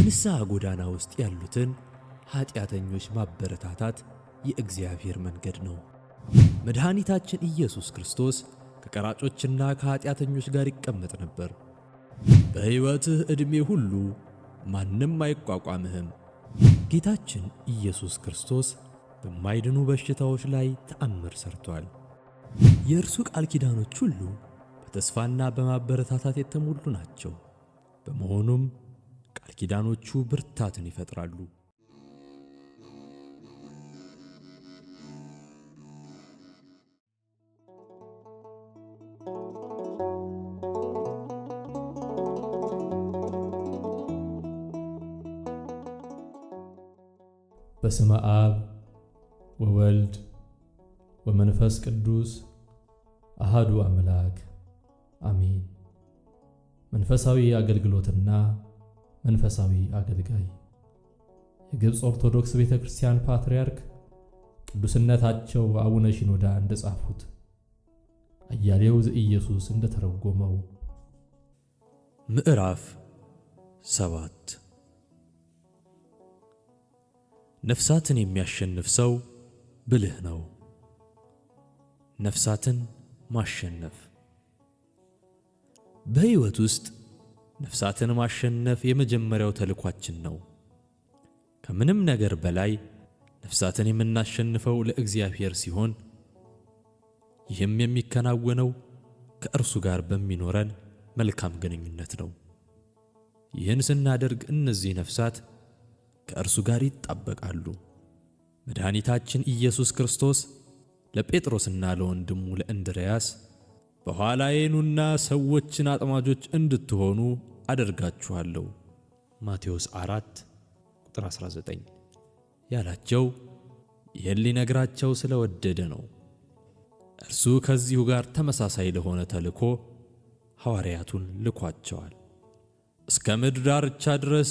በንስሐ ጎዳና ውስጥ ያሉትን ኃጢአተኞች ማበረታታት የእግዚአብሔር መንገድ ነው። መድኃኒታችን ኢየሱስ ክርስቶስ ከቀራጮችና ከኃጢአተኞች ጋር ይቀመጥ ነበር። በሕይወትህ ዕድሜ ሁሉ ማንም አይቋቋምህም። ጌታችን ኢየሱስ ክርስቶስ በማይድኑ በሽታዎች ላይ ተአምር ሰርቷል። የእርሱ ቃል ኪዳኖች ሁሉ በተስፋና በማበረታታት የተሞሉ ናቸው። በመሆኑም ቃል ኪዳኖቹ ብርታትን ይፈጥራሉ። በስመ አብ ወወልድ ወመንፈስ ቅዱስ አሃዱ አምላክ አሜን። መንፈሳዊ አገልግሎትና መንፈሳዊ አገልጋይ የግብፅ ኦርቶዶክስ ቤተክርስቲያን ፓትርያርክ ቅዱስነታቸው አቡነ ሺኖዳ እንደጻፉት አያሌው ዘኢየሱስ እንደተረጎመው ምዕራፍ 7 ነፍሳትን የሚያሸንፍ ሰው ብልህ ነው። ነፍሳትን ማሸነፍ። በሕይወት ውስጥ ነፍሳትን ማሸነፍ የመጀመሪያው ተልኳችን ነው። ከምንም ነገር በላይ ነፍሳትን የምናሸንፈው ለእግዚአብሔር ሲሆን ይህም የሚከናወነው ከእርሱ ጋር በሚኖረን መልካም ግንኙነት ነው። ይህን ስናደርግ እነዚህ ነፍሳት ከእርሱ ጋር ይጣበቃሉ። መድኃኒታችን ኢየሱስ ክርስቶስ ለጴጥሮስና ለወንድሙ ለእንድርያስ በኋላዬ ኑና ሰዎችን አጥማጆች እንድትሆኑ አደርጋችኋለሁ ማቴዎስ 4:19 ያላቸው ይህን ሊነግራቸው ስለወደደ ነው። እርሱ ከዚሁ ጋር ተመሳሳይ ለሆነ ተልእኮ ሐዋርያቱን ልኳቸዋል። እስከ ምድር ዳርቻ ድረስ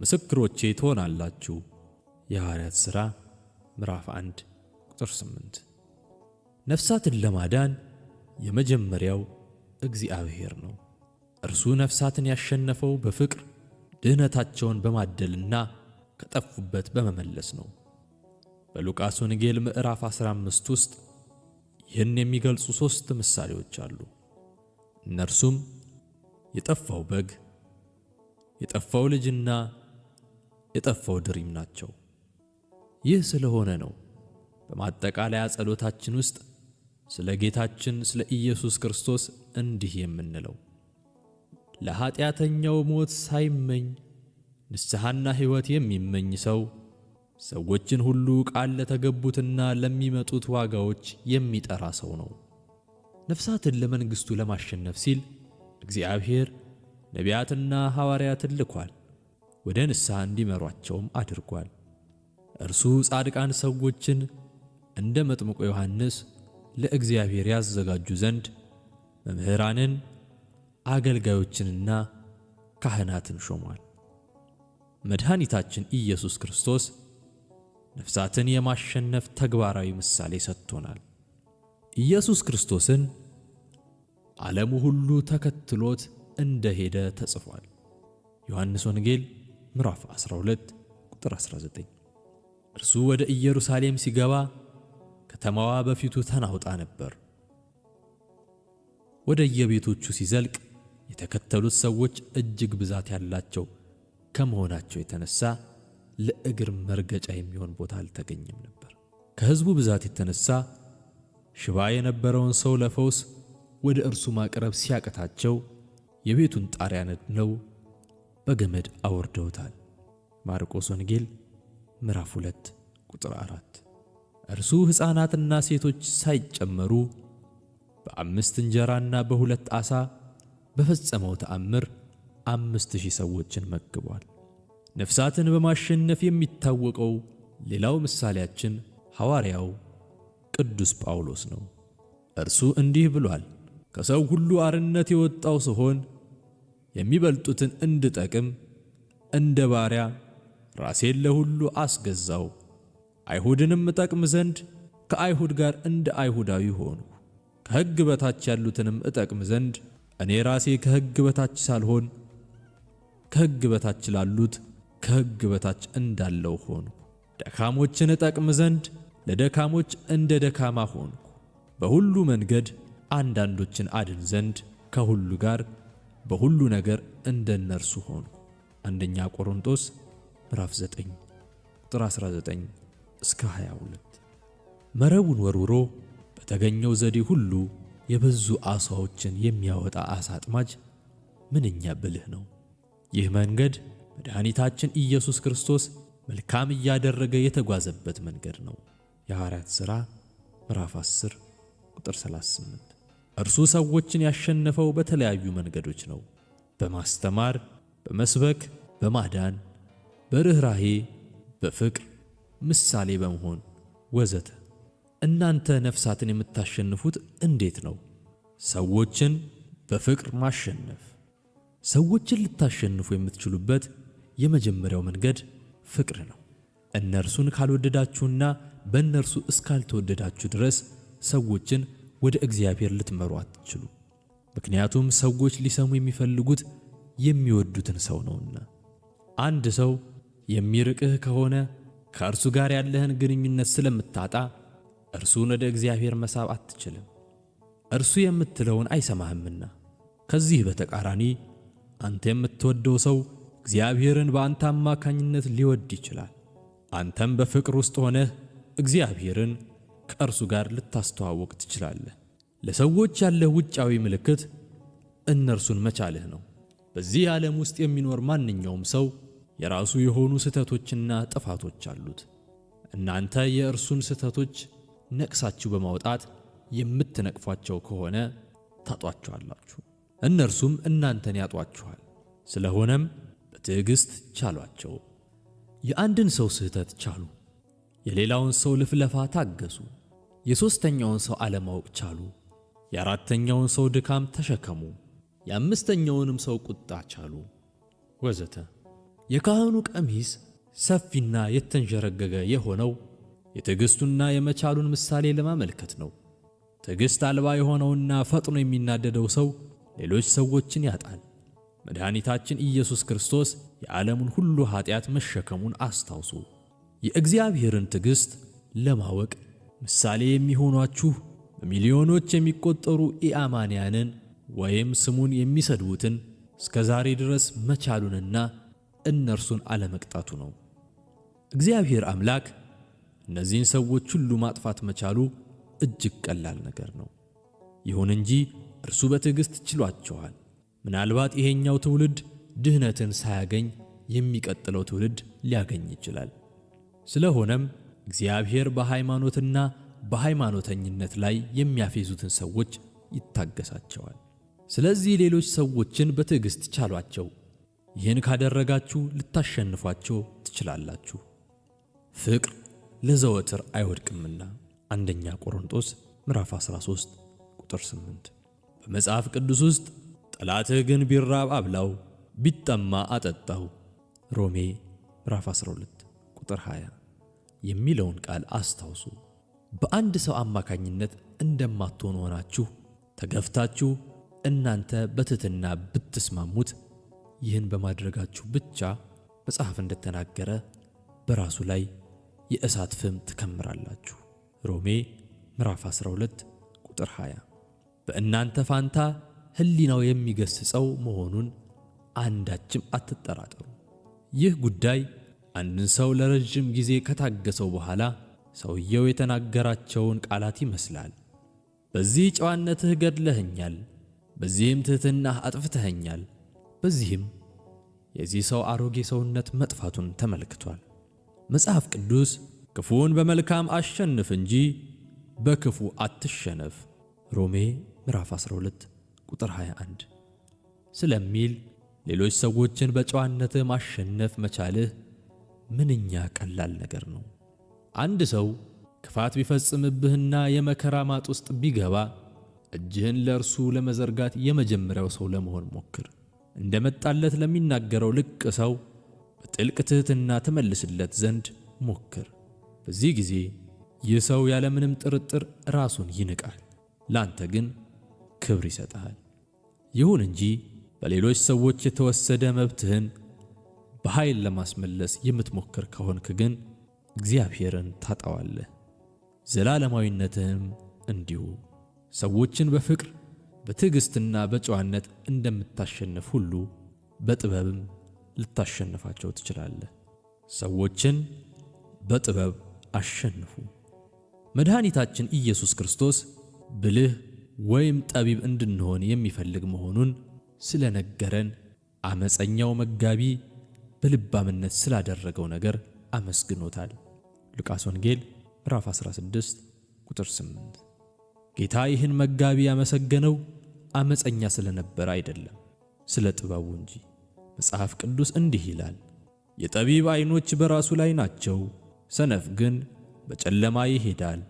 ምስክሮቼ ትሆናላችሁ የሐዋርያት ሥራ ምዕራፍ 1:8። ነፍሳትን ለማዳን የመጀመሪያው እግዚአብሔር ነው። እርሱ ነፍሳትን ያሸነፈው በፍቅር ድህነታቸውን በማደልና ከጠፉበት በመመለስ ነው። በሉቃስ ወንጌል ምዕራፍ 15 ውስጥ ይህን የሚገልጹ 3 ምሳሌዎች አሉ። እነርሱም የጠፋው በግ፣ የጠፋው ልጅና የጠፋው ድሪም ናቸው። ይህ ስለሆነ ነው በማጠቃለያ ጸሎታችን ውስጥ ስለ ጌታችን ስለ ኢየሱስ ክርስቶስ እንዲህ የምንለው ለኃጢአተኛው ሞት ሳይመኝ ንስሐና ሕይወት የሚመኝ ሰው ሰዎችን ሁሉ ቃል ለተገቡትና ለሚመጡት ዋጋዎች የሚጠራ ሰው ነው። ነፍሳትን ለመንግሥቱ ለማሸነፍ ሲል እግዚአብሔር ነቢያትና ሐዋርያትን ልኳል። ወደ ንስሐ እንዲመሯቸውም አድርጓል። እርሱ ጻድቃን ሰዎችን እንደ መጥምቁ ዮሐንስ ለእግዚአብሔር ያዘጋጁ ዘንድ መምህራንን፣ አገልጋዮችንና ካህናትን ሾሟል። መድኃኒታችን ኢየሱስ ክርስቶስ ነፍሳትን የማሸነፍ ተግባራዊ ምሳሌ ሰጥቶናል። ኢየሱስ ክርስቶስን ዓለሙ ሁሉ ተከትሎት እንደሄደ ተጽፏል። ዮሐንስ ወንጌል ምዕራፍ 12:19። እርሱ ወደ ኢየሩሳሌም ሲገባ ከተማዋ በፊቱ ተናውጣ ነበር። ወደ የቤቶቹ ሲዘልቅ የተከተሉት ሰዎች እጅግ ብዛት ያላቸው ከመሆናቸው የተነሳ ለእግር መርገጫ የሚሆን ቦታ አልተገኘም ነበር። ከሕዝቡ ብዛት የተነሳ ሽባ የነበረውን ሰው ለፈውስ ወደ እርሱ ማቅረብ ሲያቀታቸው የቤቱን ጣሪያ ነድለው በገመድ አወርደውታል። ማርቆስ ወንጌል ምዕራፍ 2:4። እርሱ ሕፃናትና ሴቶች ሳይጨመሩ በ5 እንጀራና በ2 ዓሣ በፈጸመው ተአምር 5000 ሰዎችን መግቧል። ነፍሳትን በማሸነፍ የሚታወቀው ሌላው ምሳሌያችን ሐዋርያው ቅዱስ ጳውሎስ ነው። እርሱ እንዲህ ብሏል፣ ከሰው ሁሉ አርነት የወጣው ስሆን የሚበልጡትን እንድጠቅም እንደ ባሪያ ራሴን ለሁሉ አስገዛው። አይሁድንም እጠቅም ዘንድ ከአይሁድ ጋር እንደ አይሁዳዊ ሆንኩ። ከሕግ በታች ያሉትንም እጠቅም ዘንድ እኔ ራሴ ከሕግ በታች ሳልሆን ከሕግ በታች ላሉት ከሕግ በታች እንዳለው ሆንኩ። ደካሞችን እጠቅም ዘንድ ለደካሞች እንደ ደካማ ሆንኩ። በሁሉ መንገድ አንዳንዶችን አድን ዘንድ ከሁሉ ጋር በሁሉ ነገር እንደነርሱ ሆንኩ። አንደኛ ቆሮንቶስ ምዕራፍ 9 ቁጥር 19 እስከ 22። መረቡን ወርውሮ በተገኘው ዘዴ ሁሉ የበዙ ዓሣዎችን የሚያወጣ ዓሣ አጥማጅ ምንኛ ብልህ ነው! ይህ መንገድ መድኃኒታችን ኢየሱስ ክርስቶስ መልካም እያደረገ የተጓዘበት መንገድ ነው። የሐዋርያት ሥራ ምዕራፍ 10 ቁጥር 38። እርሱ ሰዎችን ያሸነፈው በተለያዩ መንገዶች ነው። በማስተማር፣ በመስበክ፣ በማዳን፣ በርኅራኄ፣ በፍቅር፣ ምሳሌ በመሆን ወዘተ። እናንተ ነፍሳትን የምታሸንፉት እንዴት ነው? ሰዎችን በፍቅር ማሸነፍ። ሰዎችን ልታሸንፉ የምትችሉበት የመጀመሪያው መንገድ ፍቅር ነው። እነርሱን ካልወደዳችሁና በእነርሱ እስካልተወደዳችሁ ድረስ ሰዎችን ወደ እግዚአብሔር ልትመሩ አትችሉ። ምክንያቱም ሰዎች ሊሰሙ የሚፈልጉት የሚወዱትን ሰው ነውና። አንድ ሰው የሚርቅህ ከሆነ ከእርሱ ጋር ያለህን ግንኙነት ስለምታጣ እርሱን ወደ እግዚአብሔር መሳብ አትችልም። እርሱ የምትለውን አይሰማህምና። ከዚህ በተቃራኒ አንተ የምትወደው ሰው እግዚአብሔርን በአንተ አማካኝነት ሊወድ ይችላል። አንተም በፍቅር ውስጥ ሆነህ እግዚአብሔርን ከእርሱ ጋር ልታስተዋውቅ ትችላለህ። ለሰዎች ያለህ ውጫዊ ምልክት እነርሱን መቻልህ ነው። በዚህ ዓለም ውስጥ የሚኖር ማንኛውም ሰው የራሱ የሆኑ ስህተቶችና ጥፋቶች አሉት። እናንተ የእርሱን ስህተቶች ነቅሳችሁ በማውጣት የምትነቅፏቸው ከሆነ ታጧቸዋላችሁ፣ እነርሱም እናንተን ያጧችኋል። ስለሆነም በትዕግሥት ቻሏቸው። የአንድን ሰው ስህተት ቻሉ። የሌላውን ሰው ልፍለፋ ታገሱ። የሦስተኛውን ሰው አለማወቅ ቻሉ። የአራተኛውን ሰው ድካም ተሸከሙ። የአምስተኛውንም ሰው ቁጣ ቻሉ ወዘተ። የካህኑ ቀሚስ ሰፊና የተንዠረገገ የሆነው የትዕግሥቱና የመቻሉን ምሳሌ ለማመልከት ነው። ትዕግሥት አልባ የሆነውና ፈጥኖ የሚናደደው ሰው ሌሎች ሰዎችን ያጣል። መድኃኒታችን ኢየሱስ ክርስቶስ የዓለሙን ሁሉ ኃጢአት መሸከሙን አስታውሱ። የእግዚአብሔርን ትዕግሥት ለማወቅ ምሳሌ የሚሆኗችሁ በሚሊዮኖች የሚቆጠሩ ኢአማንያንን ወይም ስሙን የሚሰድቡትን እስከ ዛሬ ድረስ መቻሉንና እነርሱን አለመቅጣቱ ነው። እግዚአብሔር አምላክ እነዚህን ሰዎች ሁሉ ማጥፋት መቻሉ እጅግ ቀላል ነገር ነው። ይሁን እንጂ እርሱ በትዕግሥት ችሏቸዋል። ምናልባት ይሄኛው ትውልድ ድህነትን ሳያገኝ የሚቀጥለው ትውልድ ሊያገኝ ይችላል። ስለሆነም እግዚአብሔር በሃይማኖትና በሃይማኖተኝነት ላይ የሚያፌዙትን ሰዎች ይታገሳቸዋል። ስለዚህ ሌሎች ሰዎችን በትዕግሥት ቻሏቸው። ይህን ካደረጋችሁ ልታሸንፏቸው ትችላላችሁ። ፍቅር ለዘወትር አይወድቅምና። አንደኛ ቆሮንቶስ ምዕራፍ 13 ቁጥር 8። በመጽሐፍ ቅዱስ ውስጥ ጠላትህ ግን ቢራብ አብላው፣ ቢጠማ አጠጣው ሮሜ ምዕራፍ 12 ቁጥር 20 የሚለውን ቃል አስታውሱ። በአንድ ሰው አማካኝነት እንደማትሆኑ ሆናችሁ ተገፍታችሁ እናንተ በትሕትና ብትስማሙት ይህን በማድረጋችሁ ብቻ መጽሐፍ እንደተናገረ በራሱ ላይ የእሳት ፍም ትከምራላችሁ ሮሜ ምዕራፍ 12 ቁጥር 20። በእናንተ ፋንታ ሕሊናው የሚገስጸው መሆኑን አንዳችም አትጠራጠሩ። ይህ ጉዳይ አንድን ሰው ለረጅም ጊዜ ከታገሰው በኋላ ሰውየው የተናገራቸውን ቃላት ይመስላል። በዚህ ጨዋነትህ ገድለኸኛል፣ በዚህም ትሕትናህ አጥፍተኸኛል። በዚህም የዚህ ሰው አሮጌ ሰውነት መጥፋቱን ተመልክቷል። መጽሐፍ ቅዱስ ክፉውን በመልካም አሸንፍ እንጂ በክፉ አትሸነፍ ሮሜ ምዕራፍ 12 ቁጥር 21 ስለሚል ሌሎች ሰዎችን በጨዋነትህ ማሸነፍ መቻልህ ምንኛ ቀላል ነገር ነው። አንድ ሰው ክፋት ቢፈጽምብህና የመከራ ማጥ ውስጥ ቢገባ እጅህን ለእርሱ ለመዘርጋት የመጀመሪያው ሰው ለመሆን ሞክር። እንደመጣለት ለሚናገረው ልቅ ሰው በጥልቅ ትሕትና ትመልስለት ዘንድ ሞክር። በዚህ ጊዜ ይህ ሰው ያለምንም ጥርጥር ራሱን ይንቃል፣ ላንተ ግን ክብር ይሰጥሃል። ይሁን እንጂ በሌሎች ሰዎች የተወሰደ መብትህን በኃይል ለማስመለስ የምትሞክር ከሆንክ ግን እግዚአብሔርን ታጣዋለህ። ዘላለማዊነትህም እንዲሁ። ሰዎችን በፍቅር በትዕግሥትና በጨዋነት እንደምታሸንፍ ሁሉ በጥበብም ልታሸንፋቸው ትችላለህ። ሰዎችን በጥበብ አሸንፉ። መድኃኒታችን ኢየሱስ ክርስቶስ ብልህ ወይም ጠቢብ እንድንሆን የሚፈልግ መሆኑን ስለነገረን ዓመፀኛው መጋቢ በልባምነት ስላደረገው ነገር አመስግኖታል። ሉቃስ ወንጌል ምዕራፍ 16 ቁጥር 8። ጌታ ይህን መጋቢ ያመሰገነው ዓመፀኛ ስለነበረ አይደለም፣ ስለ ጥበቡ እንጂ። መጽሐፍ ቅዱስ እንዲህ ይላል፣ የጠቢብ ዓይኖች በራሱ ላይ ናቸው፣ ሰነፍ ግን በጨለማ ይሄዳል።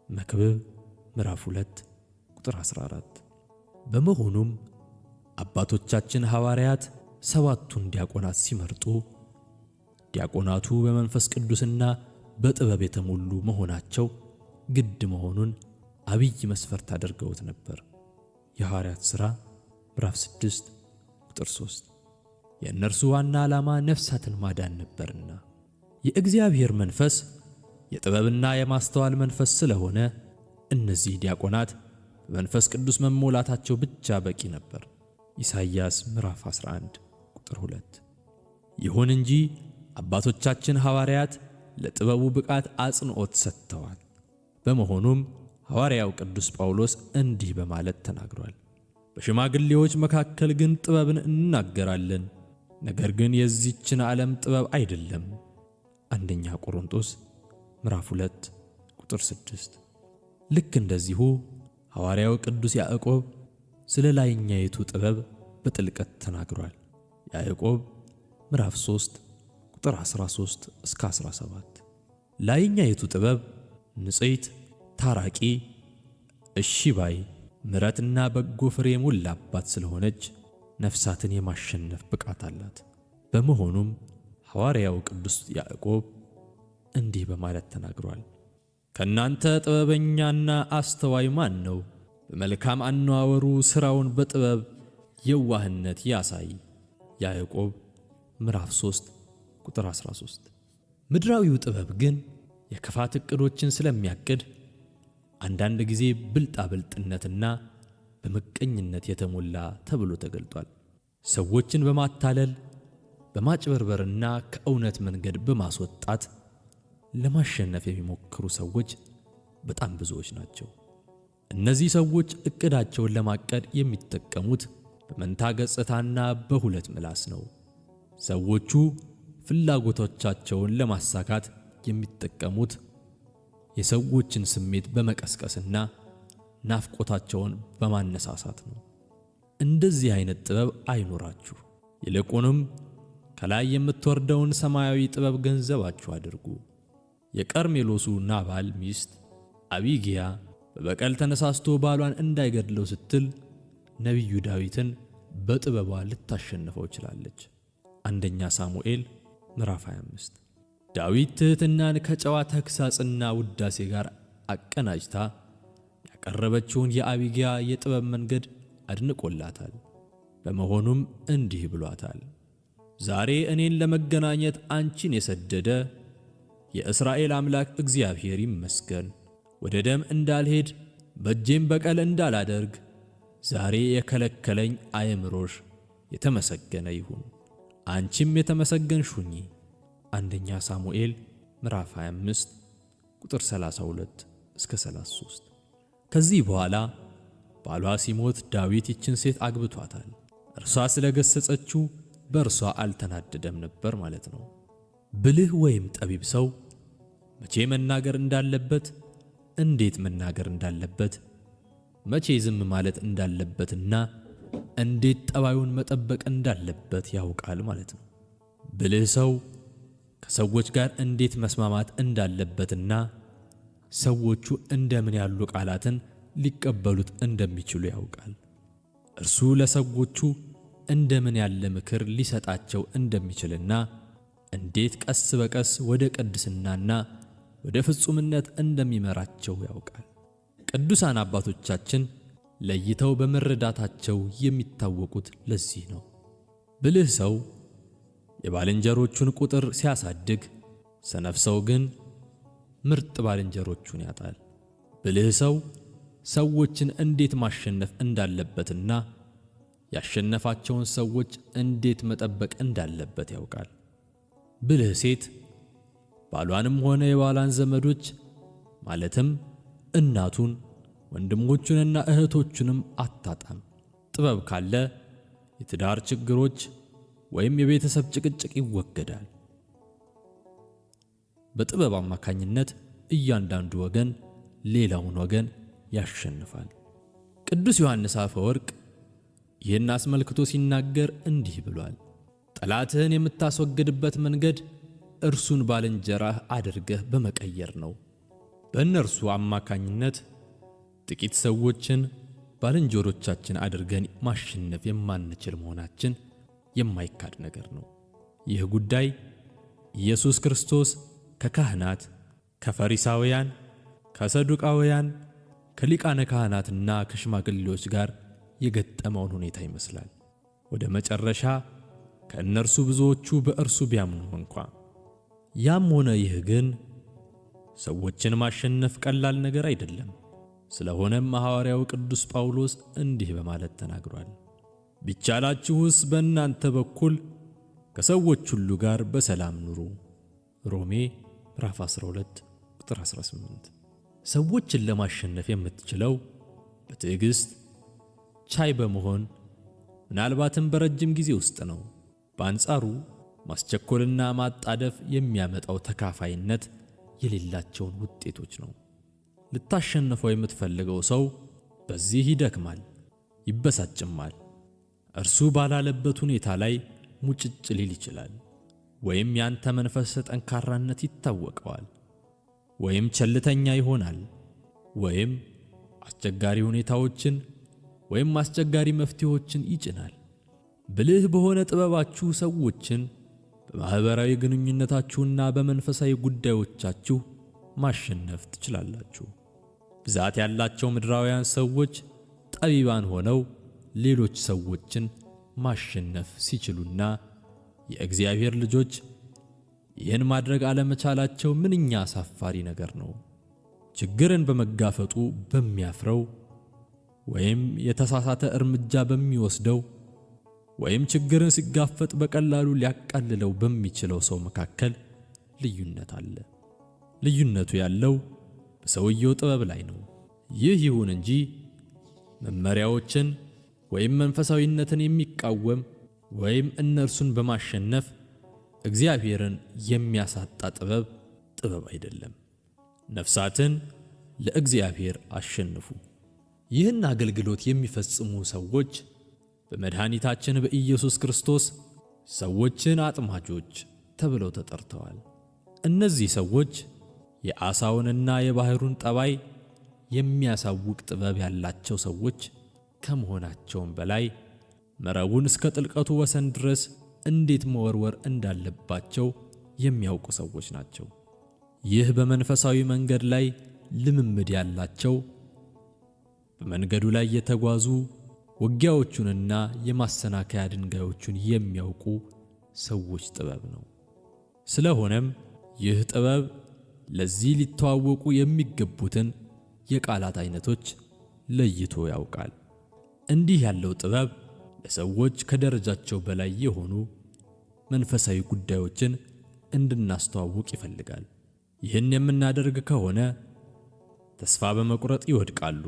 መክብብ ምዕራፍ 2 ቁጥር 14። በመሆኑም አባቶቻችን ሐዋርያት 7ቱን ዲያቆናት ሲመርጡ ዲያቆናቱ በመንፈስ ቅዱስና በጥበብ የተሞሉ መሆናቸው ግድ መሆኑን አብይ መስፈርት አድርገውት ነበር። የሐዋርያት ሥራ ምዕራፍ 6 ቁጥር 3። የእነርሱ ዋና ዓላማ ነፍሳትን ማዳን ነበርና። የእግዚአብሔር መንፈስ የጥበብና የማስተዋል መንፈስ ስለሆነ እነዚህ ዲያቆናት በመንፈስ ቅዱስ መሞላታቸው ብቻ በቂ ነበር። ኢሳይያስ ምዕራፍ 11 ቁጥር 2። ይሁን እንጂ አባቶቻችን ሐዋርያት ለጥበቡ ብቃት አጽንዖት ሰጥተዋል። በመሆኑም ሐዋርያው ቅዱስ ጳውሎስ እንዲህ በማለት ተናግሯል፣ በሽማግሌዎች መካከል ግን ጥበብን እናገራለን፣ ነገር ግን የዚችን ዓለም ጥበብ አይደለም። አንደኛ ቆሮንቶስ ምዕራፍ 2 ቁጥር 6። ልክ እንደዚሁ ሐዋርያው ቅዱስ ያዕቆብ ስለ ላይኛይቱ ጥበብ በጥልቀት ተናግሯል። ያዕቆብ ምዕራፍ 3 ቁጥር 13 እስከ 17። ላይኛይቱ ጥበብ ንጽሕት፣ ታራቂ፣ እሺ ባይ፣ ምሕረትና በጎ ፍሬ የሞላባት ስለሆነች ነፍሳትን የማሸነፍ ብቃት አላት። በመሆኑም ሐዋርያው ቅዱስ ያዕቆብ እንዲህ በማለት ተናግሯል፣ ከእናንተ ጥበበኛና አስተዋይ ማን ነው? በመልካም አነዋወሩ ሥራውን በጥበብ የዋህነት ያሳይ። ያዕቆብ ምዕራፍ 3 ቁጥር 13። ምድራዊው ጥበብ ግን የክፋት ዕቅዶችን ስለሚያቅድ አንዳንድ ጊዜ ብልጣብልጥነትና በምቀኝነት የተሞላ ተብሎ ተገልጧል። ሰዎችን በማታለል በማጭበርበርና ከእውነት መንገድ በማስወጣት ለማሸነፍ የሚሞክሩ ሰዎች በጣም ብዙዎች ናቸው። እነዚህ ሰዎች ዕቅዳቸውን ለማቀድ የሚጠቀሙት በመንታ ገጽታና በሁለት ምላስ ነው። ሰዎቹ ፍላጎቶቻቸውን ለማሳካት የሚጠቀሙት የሰዎችን ስሜት በመቀስቀስና ናፍቆታቸውን በማነሳሳት ነው። እንደዚህ አይነት ጥበብ አይኖራችሁ። ይልቁንም ከላይ የምትወርደውን ሰማያዊ ጥበብ ገንዘባችሁ አድርጉ። የቀርሜሎሱ ናባል ሚስት አቢግያ በበቀል ተነሳስቶ ባሏን እንዳይገድለው ስትል ነቢዩ ዳዊትን በጥበቧ ልታሸንፈው ችላለች። አንደኛ ሳሙኤል ምዕራፍ 25። ዳዊት ትሕትናን ከጨዋ ተግሣጽና ውዳሴ ጋር አቀናጅታ ያቀረበችውን የአቢግያ የጥበብ መንገድ አድንቆላታል። በመሆኑም እንዲህ ብሏታል፣ ዛሬ እኔን ለመገናኘት አንቺን የሰደደ የእስራኤል አምላክ እግዚአብሔር ይመስገን። ወደ ደም እንዳልሄድ በእጄም በቀል እንዳላደርግ ዛሬ የከለከለኝ አእምሮሽ የተመሰገነ ይሁን፣ አንቺም የተመሰገንሽ ሁኚ። አንደኛ ሳሙኤል ምዕራፍ 25 ቁጥር 32 እስከ 33። ከዚህ በኋላ ባሏ ሲሞት ዳዊት ይችን ሴት አግብቷታል። እርሷ ስለገሰጸችው በእርሷ አልተናደደም ነበር ማለት ነው። ብልህ ወይም ጠቢብ ሰው መቼ መናገር እንዳለበት፣ እንዴት መናገር እንዳለበት፣ መቼ ዝም ማለት እንዳለበትና እንዴት ጠባዩን መጠበቅ እንዳለበት ያውቃል ማለት ነው። ብልህ ሰው ከሰዎች ጋር እንዴት መስማማት እንዳለበትና ሰዎቹ እንደምን ያሉ ቃላትን ሊቀበሉት እንደሚችሉ ያውቃል። እርሱ ለሰዎቹ እንደምን ያለ ምክር ሊሰጣቸው እንደሚችልና እንዴት ቀስ በቀስ ወደ ቅድስናና ወደ ፍጹምነት እንደሚመራቸው ያውቃል። ቅዱሳን አባቶቻችን ለይተው በመረዳታቸው የሚታወቁት ለዚህ ነው። ብልህ ሰው የባልንጀሮቹን ቁጥር ሲያሳድግ፣ ሰነፍ ሰው ግን ምርጥ ባልንጀሮቹን ያጣል። ብልህ ሰው ሰዎችን እንዴት ማሸነፍ እንዳለበትና ያሸነፋቸውን ሰዎች እንዴት መጠበቅ እንዳለበት ያውቃል። ብልህ ሴት ባሏንም ሆነ የባሏን ዘመዶች ማለትም እናቱን፣ ወንድሞቹንና እህቶቹንም አታጣም። ጥበብ ካለ የትዳር ችግሮች ወይም የቤተሰብ ጭቅጭቅ ይወገዳል። በጥበብ አማካኝነት እያንዳንዱ ወገን ሌላውን ወገን ያሸንፋል። ቅዱስ ዮሐንስ አፈወርቅ ይህን አስመልክቶ ሲናገር እንዲህ ብሏል። ጠላትህን የምታስወግድበት መንገድ እርሱን ባልንጀራህ አድርገህ በመቀየር ነው። በእነርሱ አማካኝነት ጥቂት ሰዎችን ባልንጀሮቻችን አድርገን ማሸነፍ የማንችል መሆናችን የማይካድ ነገር ነው። ይህ ጉዳይ ኢየሱስ ክርስቶስ ከካህናት፣ ከፈሪሳውያን፣ ከሰዱቃውያን፣ ከሊቃነ ካህናትና ከሽማግሌዎች ጋር የገጠመውን ሁኔታ ይመስላል። ወደ መጨረሻ ከእነርሱ ብዙዎቹ በእርሱ ቢያምኑ እንኳ። ያም ሆነ ይህ ግን ሰዎችን ማሸነፍ ቀላል ነገር አይደለም። ስለሆነም ሐዋርያው ቅዱስ ጳውሎስ እንዲህ በማለት ተናግሯል። ቢቻላችሁስ በእናንተ በኩል ከሰዎች ሁሉ ጋር በሰላም ኑሩ። ሮሜ ምዕራፍ 12 ቁጥር 18። ሰዎችን ለማሸነፍ የምትችለው በትዕግስት ቻይ በመሆን ምናልባትም በረጅም ጊዜ ውስጥ ነው። በአንጻሩ ማስቸኮልና ማጣደፍ የሚያመጣው ተካፋይነት የሌላቸውን ውጤቶች ነው። ልታሸንፈው የምትፈልገው ሰው በዚህ ይደክማል፣ ይበሳጭማል። እርሱ ባላለበት ሁኔታ ላይ ሙጭጭ ሊል ይችላል። ወይም ያንተ መንፈስ ጠንካራነት ይታወቀዋል፣ ወይም ቸልተኛ ይሆናል፣ ወይም አስቸጋሪ ሁኔታዎችን ወይም አስቸጋሪ መፍትሄዎችን ይጭናል። ብልህ በሆነ ጥበባችሁ ሰዎችን በማህበራዊ ግንኙነታችሁና በመንፈሳዊ ጉዳዮቻችሁ ማሸነፍ ትችላላችሁ። ብዛት ያላቸው ምድራውያን ሰዎች ጠቢባን ሆነው ሌሎች ሰዎችን ማሸነፍ ሲችሉና የእግዚአብሔር ልጆች ይህን ማድረግ አለመቻላቸው ምንኛ አሳፋሪ ነገር ነው። ችግርን በመጋፈጡ በሚያፍረው ወይም የተሳሳተ እርምጃ በሚወስደው ወይም ችግርን ሲጋፈጥ በቀላሉ ሊያቃልለው በሚችለው ሰው መካከል ልዩነት አለ። ልዩነቱ ያለው በሰውየው ጥበብ ላይ ነው። ይህ ይሁን እንጂ መመሪያዎችን ወይም መንፈሳዊነትን የሚቃወም ወይም እነርሱን በማሸነፍ እግዚአብሔርን የሚያሳጣ ጥበብ አይደለም። ነፍሳትን ለእግዚአብሔር አሸንፉ። ይህን አገልግሎት የሚፈጽሙ ሰዎች በመድኃኒታችን በኢየሱስ ክርስቶስ ሰዎችን አጥማጆች ተብለው ተጠርተዋል። እነዚህ ሰዎች የዓሣውንና የባሕሩን ጠባይ የሚያሳውቅ ጥበብ ያላቸው ሰዎች ከመሆናቸውም በላይ መረቡን እስከ ጥልቀቱ ወሰን ድረስ እንዴት መወርወር እንዳለባቸው የሚያውቁ ሰዎች ናቸው። ይህ በመንፈሳዊ መንገድ ላይ ልምምድ ያላቸው፣ በመንገዱ ላይ የተጓዙ፣ ውጊያዎቹንና የማሰናከያ ድንጋዮቹን የሚያውቁ ሰዎች ጥበብ ነው። ስለሆነም ይህ ጥበብ ለዚህ ሊተዋወቁ የሚገቡትን የቃላት አይነቶች ለይቶ ያውቃል። እንዲህ ያለው ጥበብ ለሰዎች ከደረጃቸው በላይ የሆኑ መንፈሳዊ ጉዳዮችን እንድናስተዋውቅ ይፈልጋል። ይህን የምናደርግ ከሆነ ተስፋ በመቁረጥ ይወድቃሉ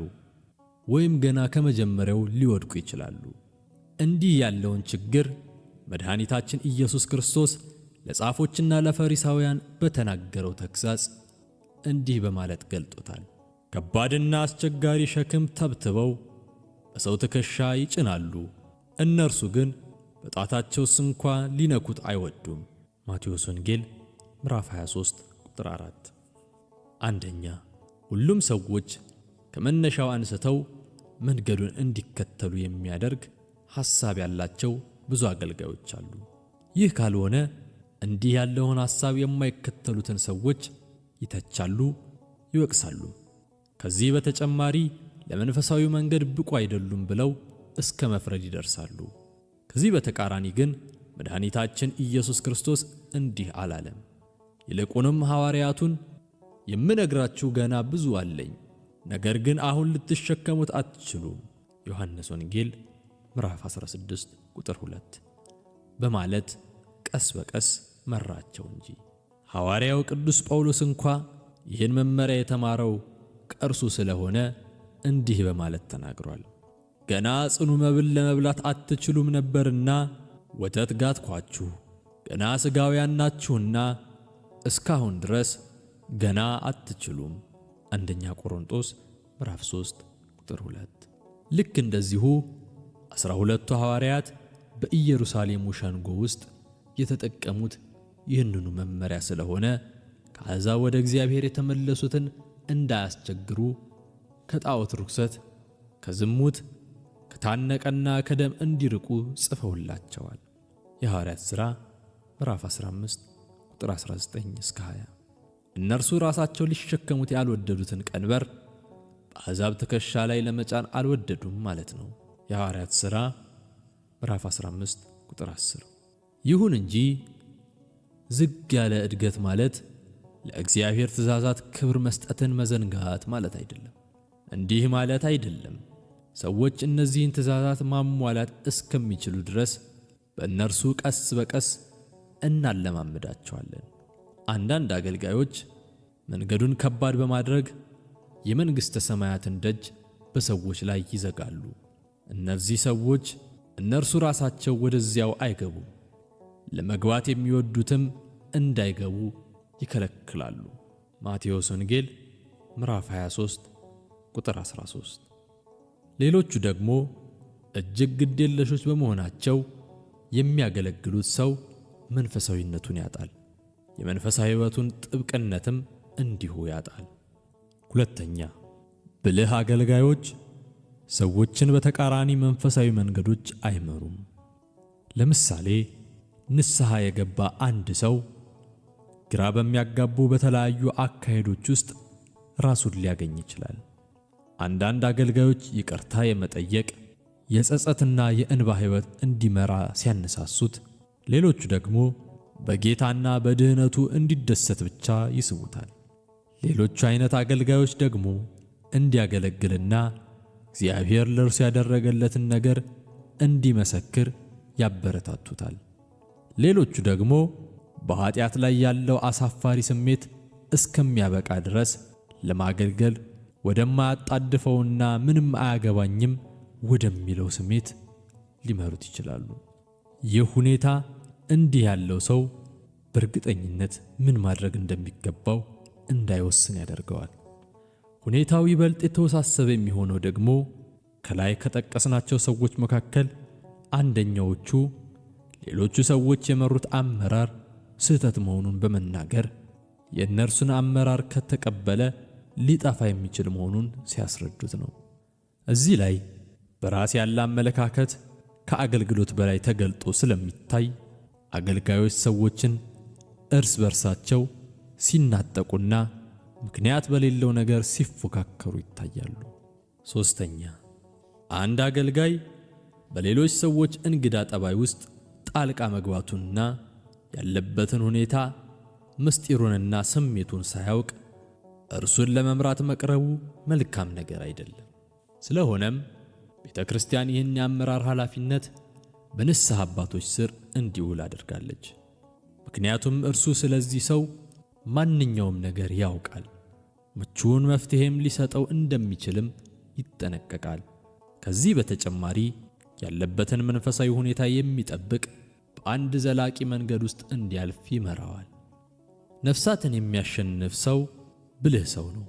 ወይም ገና ከመጀመሪያው ሊወድቁ ይችላሉ። እንዲህ ያለውን ችግር መድኃኒታችን ኢየሱስ ክርስቶስ ለጻፎችና ለፈሪሳውያን በተናገረው ተግሣጽ እንዲህ በማለት ገልጦታል። ከባድና አስቸጋሪ ሸክም ተብትበው በሰው ትከሻ ይጭናሉ፣ እነርሱ ግን በጣታቸው ስንኳ ሊነኩት አይወዱም። ማቴዎስ ወንጌል ምዕራፍ 23 ቁጥር 4። አንደኛ፣ ሁሉም ሰዎች ከመነሻው አንስተው መንገዱን እንዲከተሉ የሚያደርግ ሐሳብ ያላቸው ብዙ አገልጋዮች አሉ። ይህ ካልሆነ እንዲህ ያለውን ሐሳብ የማይከተሉትን ሰዎች ይተቻሉ፣ ይወቅሳሉ። ከዚህ በተጨማሪ ለመንፈሳዊ መንገድ ብቁ አይደሉም ብለው እስከ መፍረድ ይደርሳሉ። ከዚህ በተቃራኒ ግን መድኃኒታችን ኢየሱስ ክርስቶስ እንዲህ አላለም። ይልቁንም ሐዋርያቱን የምነግራችሁ ገና ብዙ አለኝ፣ ነገር ግን አሁን ልትሸከሙት አትችሉም ዮሐንስ ወንጌል ምዕራፍ 16 ቁጥር 2 በማለት ቀስ በቀስ መራቸው እንጂ። ሐዋርያው ቅዱስ ጳውሎስ እንኳ ይህን መመሪያ የተማረው ከእርሱ ስለሆነ እንዲህ በማለት ተናግሯል። ገና ጽኑ መብል ለመብላት አትችሉም ነበርና ወተት ጋትኳችሁ፣ ገና ሥጋውያን ናችሁና እስካሁን ድረስ ገና አትችሉም። አንደኛ ቆሮንቶስ ምዕራፍ 3 ቁጥር 2። ልክ እንደዚሁ 12ቱ ሐዋርያት በኢየሩሳሌሙ ሸንጎ ውስጥ የተጠቀሙት ይህንኑ መመሪያ ስለሆነ ከአሕዛብ ወደ እግዚአብሔር የተመለሱትን እንዳያስቸግሩ ከጣዖት ርኩሰት፣ ከዝሙት፣ ከታነቀና ከደም እንዲርቁ ጽፈውላቸዋል። የሐዋርያት ሥራ ምዕራፍ 15 ቁጥር 19 እስከ 20። እነርሱ ራሳቸው ሊሸከሙት ያልወደዱትን ቀንበር በአሕዛብ ትከሻ ላይ ለመጫን አልወደዱም ማለት ነው። የሐዋርያት ሥራ ምዕራፍ 15 ቁጥር 10። ይሁን እንጂ ዝግ ያለ እድገት ማለት ለእግዚአብሔር ትእዛዛት ክብር መስጠትን መዘንጋት ማለት አይደለም። እንዲህ ማለት አይደለም። ሰዎች እነዚህን ትእዛዛት ማሟላት እስከሚችሉ ድረስ በእነርሱ ቀስ በቀስ እናለማምዳቸዋለን። አንዳንድ አገልጋዮች መንገዱን ከባድ በማድረግ የመንግሥተ ሰማያትን ደጅ በሰዎች ላይ ይዘጋሉ። እነዚህ ሰዎች እነርሱ ራሳቸው ወደዚያው አይገቡም፣ ለመግባት የሚወዱትም እንዳይገቡ ይከለክላሉ። ማቴዎስ ወንጌል ምዕራፍ 23 ቁጥር 13። ሌሎቹ ደግሞ እጅግ ግዴለሾች በመሆናቸው የሚያገለግሉት ሰው መንፈሳዊነቱን ያጣል፣ የመንፈሳዊ ሕይወቱን ጥብቅነትም እንዲሁ ያጣል። ሁለተኛ፣ ብልህ አገልጋዮች ሰዎችን በተቃራኒ መንፈሳዊ መንገዶች አይመሩም። ለምሳሌ ንስሐ የገባ አንድ ሰው ግራ በሚያጋቡ በተለያዩ አካሄዶች ውስጥ ራሱን ሊያገኝ ይችላል። አንዳንድ አገልጋዮች ይቅርታ የመጠየቅ የጸጸትና የእንባ ሕይወት እንዲመራ ሲያነሳሱት፣ ሌሎቹ ደግሞ በጌታና በድህነቱ እንዲደሰት ብቻ ይስቡታል። ሌሎቹ አይነት አገልጋዮች ደግሞ እንዲያገለግልና እግዚአብሔር ለእርሱ ያደረገለትን ነገር እንዲመሰክር ያበረታቱታል። ሌሎቹ ደግሞ በኃጢአት ላይ ያለው አሳፋሪ ስሜት እስከሚያበቃ ድረስ ለማገልገል ወደማያጣድፈውና ምንም አያገባኝም ወደሚለው ስሜት ሊመሩት ይችላሉ። ይህ ሁኔታ እንዲህ ያለው ሰው በእርግጠኝነት ምን ማድረግ እንደሚገባው እንዳይወስን ያደርገዋል። ሁኔታው ይበልጥ የተወሳሰበ የሚሆነው ደግሞ ከላይ ከጠቀስናቸው ሰዎች መካከል አንደኛዎቹ ሌሎቹ ሰዎች የመሩት አመራር ስህተት መሆኑን በመናገር የእነርሱን አመራር ከተቀበለ ሊጠፋ የሚችል መሆኑን ሲያስረዱት ነው። እዚህ ላይ በራስ ያለ አመለካከት ከአገልግሎት በላይ ተገልጦ ስለሚታይ አገልጋዮች ሰዎችን እርስ በርሳቸው ሲናጠቁና ምክንያት በሌለው ነገር ሲፎካከሩ ይታያሉ። ሶስተኛ፣ አንድ አገልጋይ በሌሎች ሰዎች እንግዳ ጠባይ ውስጥ ጣልቃ መግባቱንና ያለበትን ሁኔታ ምስጢሩንና ስሜቱን ሳያውቅ እርሱን ለመምራት መቅረቡ መልካም ነገር አይደለም። ስለሆነም ቤተ ክርስቲያን ይህን የአመራር ኃላፊነት በንስሐ አባቶች ስር እንዲውል አድርጋለች። ምክንያቱም እርሱ ስለዚህ ሰው ማንኛውም ነገር ያውቃል፣ ምቹውን መፍትሄም ሊሰጠው እንደሚችልም ይጠነቀቃል። ከዚህ በተጨማሪ ያለበትን መንፈሳዊ ሁኔታ የሚጠብቅ በአንድ ዘላቂ መንገድ ውስጥ እንዲያልፍ ይመራዋል። ነፍሳትን የሚያሸንፍ ሰው ብልህ ሰው ነው።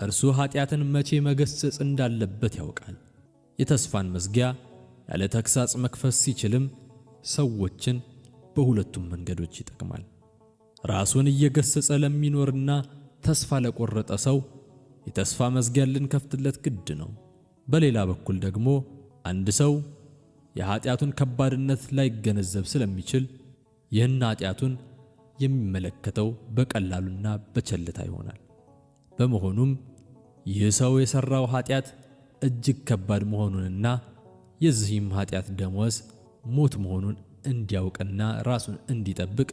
እርሱ ኃጢአትን መቼ መገሰጽ እንዳለበት ያውቃል። የተስፋን መዝጊያ ያለ ተግሳጽ መክፈት ሲችልም ሰዎችን በሁለቱም መንገዶች ይጠቅማል። ራሱን እየገሰጸ ለሚኖርና ተስፋ ለቆረጠ ሰው የተስፋ መዝጊያ ልንከፍትለት ግድ ነው። በሌላ በኩል ደግሞ አንድ ሰው የኃጢአቱን ከባድነት ላይገነዘብ ስለሚችል ይህን ኃጢአቱን የሚመለከተው በቀላሉና በቸልታ ይሆናል። በመሆኑም ይህ ሰው የሠራው ኃጢአት እጅግ ከባድ መሆኑንና የዚህም ኃጢአት ደሞዝ ሞት መሆኑን እንዲያውቅና ራሱን እንዲጠብቅ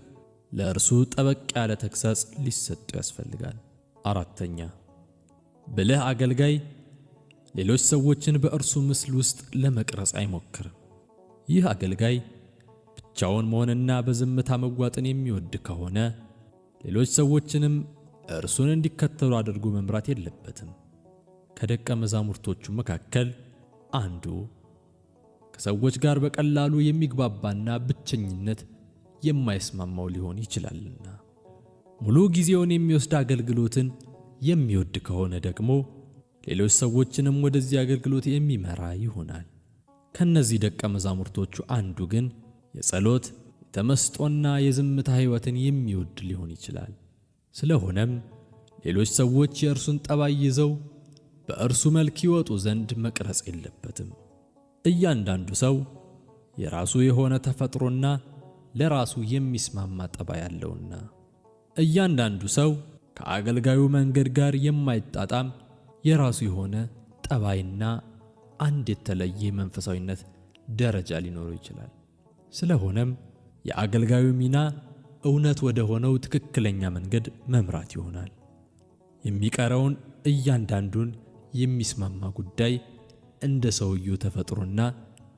ለእርሱ ጠበቅ ያለ ተግሣጽ ሊሰጠው ያስፈልጋል። አራተኛ፣ ብልህ አገልጋይ ሌሎች ሰዎችን በእርሱ ምስል ውስጥ ለመቅረጽ አይሞክርም። ይህ አገልጋይ ብቻውን መሆንና በዝምታ መዋጥን የሚወድ ከሆነ ሌሎች ሰዎችንም እርሱን እንዲከተሉ አድርጎ መምራት የለበትም። ከደቀ መዛሙርቶቹ መካከል አንዱ ከሰዎች ጋር በቀላሉ የሚግባባና ብቸኝነት የማይስማማው ሊሆን ይችላልና። ሙሉ ጊዜውን የሚወስድ አገልግሎትን የሚወድ ከሆነ ደግሞ ሌሎች ሰዎችንም ወደዚህ አገልግሎት የሚመራ ይሆናል። ከነዚህ ደቀ መዛሙርቶቹ አንዱ ግን የጸሎት፣ የተመስጦና የዝምታ ሕይወትን የሚወድ ሊሆን ይችላል። ስለሆነም ሌሎች ሰዎች የእርሱን ጠባይ ይዘው በእርሱ መልክ ይወጡ ዘንድ መቅረጽ የለበትም። እያንዳንዱ ሰው የራሱ የሆነ ተፈጥሮና ለራሱ የሚስማማ ጠባይ አለውና እያንዳንዱ ሰው ከአገልጋዩ መንገድ ጋር የማይጣጣም የራሱ የሆነ ጠባይና አንድ የተለየ መንፈሳዊነት ደረጃ ሊኖረው ይችላል። ስለሆነም የአገልጋዩ ሚና እውነት ወደ ሆነው ትክክለኛ መንገድ መምራት ይሆናል። የሚቀረውን እያንዳንዱን የሚስማማ ጉዳይ እንደ ሰውየው ተፈጥሮና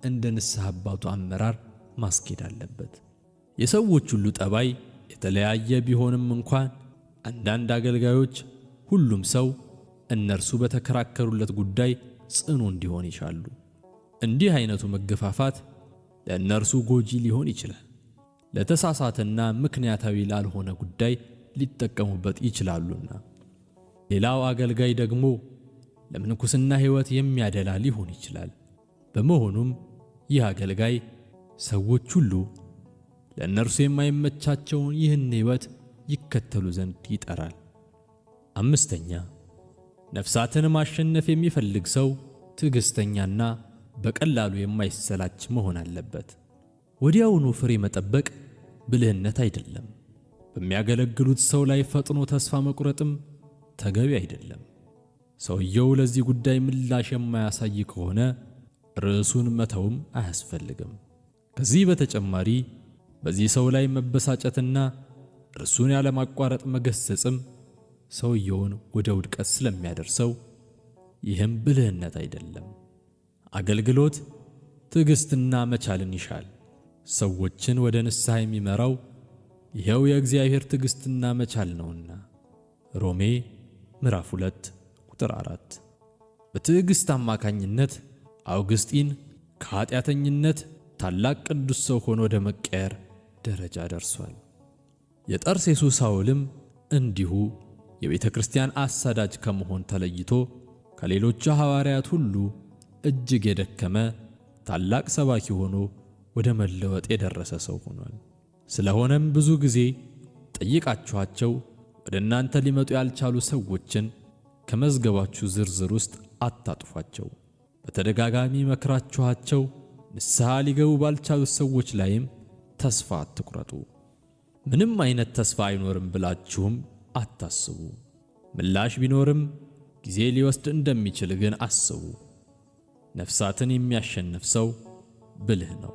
እንደ ንስሐ አባቱ አመራር ማስኬድ አለበት። የሰዎች ሁሉ ጠባይ የተለያየ ቢሆንም እንኳን አንዳንድ አገልጋዮች ሁሉም ሰው እነርሱ በተከራከሩለት ጉዳይ ጽኑ እንዲሆን ይሻሉ። እንዲህ አይነቱ መገፋፋት ለእነርሱ ጎጂ ሊሆን ይችላል። ለተሳሳተና ምክንያታዊ ላልሆነ ጉዳይ ሊጠቀሙበት ይችላሉና። ሌላው አገልጋይ ደግሞ ለምንኩስና ሕይወት የሚያደላ ሊሆን ይችላል። በመሆኑም ይህ አገልጋይ ሰዎች ሁሉ ለእነርሱ የማይመቻቸውን ይህን ሕይወት ይከተሉ ዘንድ ይጠራል። አምስተኛ፣ ነፍሳትን ማሸነፍ የሚፈልግ ሰው ትዕግሥተኛና በቀላሉ የማይሰላች መሆን አለበት። ወዲያውኑ ፍሬ መጠበቅ ብልህነት አይደለም። በሚያገለግሉት ሰው ላይ ፈጥኖ ተስፋ መቁረጥም ተገቢ አይደለም። ሰውየው ለዚህ ጉዳይ ምላሽ የማያሳይ ከሆነ ርዕሱን መተውም አያስፈልግም። ከዚህ በተጨማሪ በዚህ ሰው ላይ መበሳጨትና እርሱን ያለማቋረጥ መገሰጽም ሰውየውን ወደ ውድቀት ስለሚያደርሰው ይህም ብልህነት አይደለም። አገልግሎት ትዕግሥትና መቻልን ይሻል። ሰዎችን ወደ ንስሐ የሚመራው ይኸው የእግዚአብሔር ትዕግሥትና መቻል ነውና። ሮሜ ምዕራፍ 2 ቁጥር 4። በትዕግሥት አማካኝነት አውግስጢን ከኃጢአተኝነት ታላቅ ቅዱስ ሰው ሆኖ ወደ መቀየር ደረጃ ደርሷል። የጠርሴሱ ሳውልም እንዲሁ የቤተ ክርስቲያን አሳዳጅ ከመሆን ተለይቶ ከሌሎቹ ሐዋርያት ሁሉ እጅግ የደከመ ታላቅ ሰባኪ ሆኖ ወደ መለወጥ የደረሰ ሰው ሆኗል። ስለሆነም ብዙ ጊዜ ጠይቃችኋቸው ወደ እናንተ ሊመጡ ያልቻሉ ሰዎችን ከመዝገባችሁ ዝርዝር ውስጥ አታጥፏቸው። በተደጋጋሚ መክራችኋቸው ንስሐ ሊገቡ ባልቻሉት ሰዎች ላይም ተስፋ አትቁረጡ። ምንም አይነት ተስፋ አይኖርም ብላችሁም አታስቡ። ምላሽ ቢኖርም ጊዜ ሊወስድ እንደሚችል ግን አስቡ። ነፍሳትን የሚያሸንፍ ሰው ብልህ ነው።